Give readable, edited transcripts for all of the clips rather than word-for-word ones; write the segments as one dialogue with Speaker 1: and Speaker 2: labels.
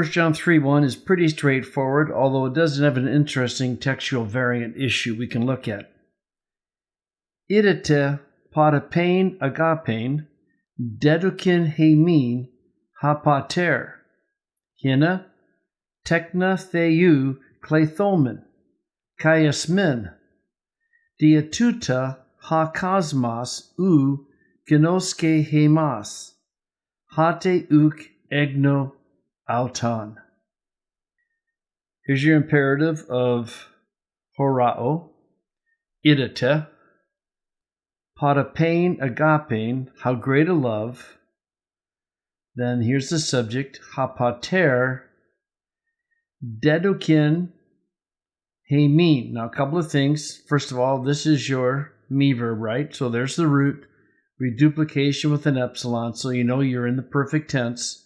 Speaker 1: John 3:1 is pretty straightforward, although it doesn't have an interesting textual variant issue we can look at. Idete parapein agapein, dedukin hemin hapater, hina tekna theou klethomen, kaiasmin, diatuta ha kosmos ou genoske hemas, hate uk egno auton. Here's your imperative of horao, idete, parapein agapein, how great a love. Then here's the subject, hapater, dedukin hemin. Now, a couple of things. First of all, this is your me verb, right? So there's the root, reduplication with an epsilon, so you know you're in the perfect tense.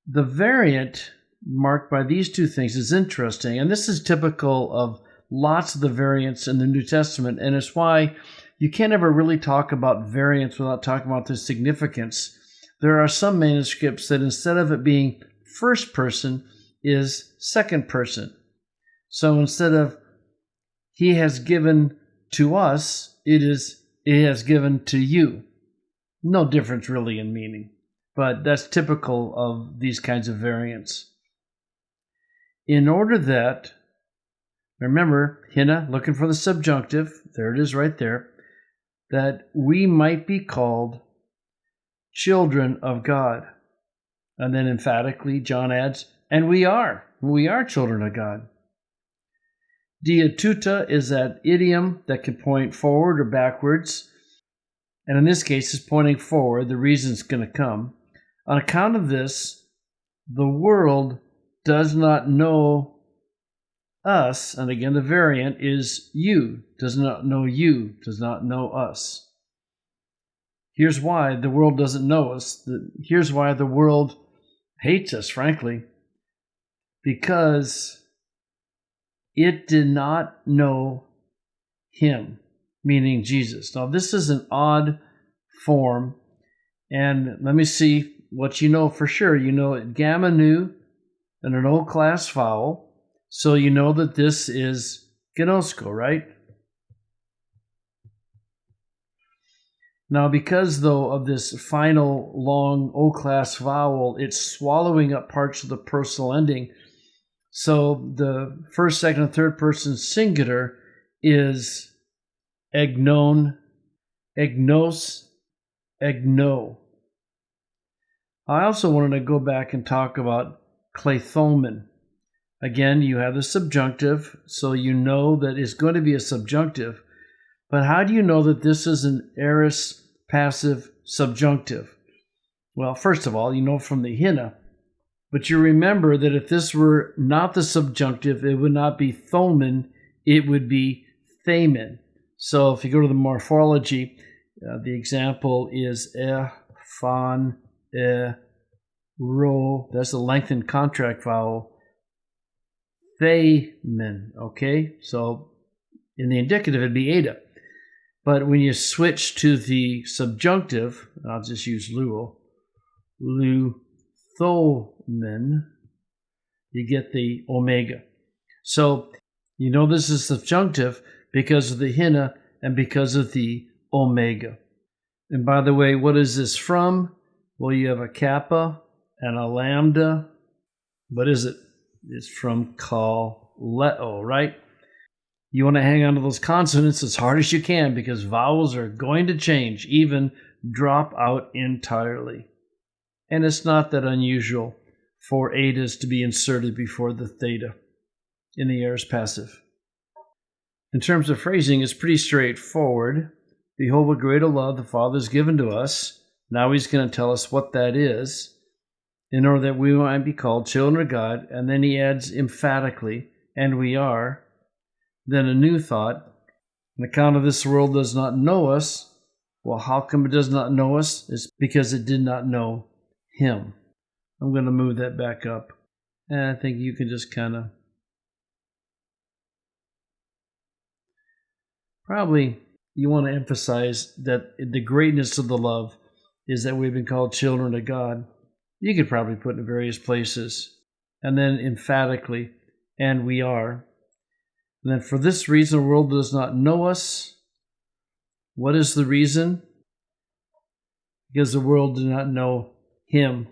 Speaker 1: The variant marked by these two things is interesting, and this is typical of lots of the variants in the New Testament, and it's why you can't ever really talk about variants without talking about their significance. There are some manuscripts that instead of it being first person is second person. So instead of he has given to us, it has given to you. No difference really in meaning, but that's typical of these kinds of variants. In order that, remember, hina, looking for the subjunctive, there it is right there, that we might be called children of God. And then emphatically, John adds, and we are children of God. Diatuta is that idiom that can point forward or backwards, and in this case, it's pointing forward. The reason's going to come. On account of this, the world does not know us, and again, the variant is you, does not know you, does not know us. Here's why the world doesn't know us. Here's why the world hates us, frankly, because it did not know him, meaning Jesus. Now, this is an odd form, and let me see what you know for sure. You know gamma nu and an O class vowel, so you know that this is gnosko, right? Now, because, though, of this final long O class vowel, it's swallowing up parts of the personal ending. So the first, second, and third person singular is egnon, egnos, egno. I also wanted to go back and talk about klethomen. Again, you have the subjunctive, so you know that it's going to be a subjunctive. But how do you know that this is an aorist passive subjunctive? Well, first of all, you know from the hina. But you remember that if this were not the subjunctive, it would not be thomen, it would be thamen. So if you go to the morphology, the example is fan, ro, that's the lengthened contract vowel, thamen, okay? So in the indicative, it'd be eta. But when you switch to the subjunctive, I'll just use luo, luthomen, you get the omega. So you know this is subjunctive because of the hina and because of the omega. And by the way, what is this from? Well, you have a kappa and a lambda. What is it? It's from kaleo, right? You want to hang on to those consonants as hard as you can because vowels are going to change, even drop out entirely. And it's not that unusual for etas to be inserted before the theta in the aorist passive. In terms of phrasing, it's pretty straightforward. Behold what great a love the Father has given to us. Now he's going to tell us what that is in order that we might be called children of God. And then he adds emphatically, and we are. Then a new thought, on account of this world does not know us. Well, how come it does not know us? It's because it did not know him. I'm going to move that back up. And I think you can just kind of probably you want to emphasize that the greatness of the love is that we've been called children of God. You could probably put in various places. And then emphatically, and we are. And then for this reason, the world does not know us. What is the reason? Because the world did not know him.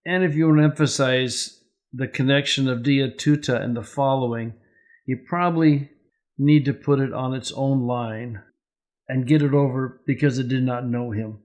Speaker 1: And if you want to emphasize the connection of dia tuta and the following, you probably need to put it on its own line and get it over because it did not know him.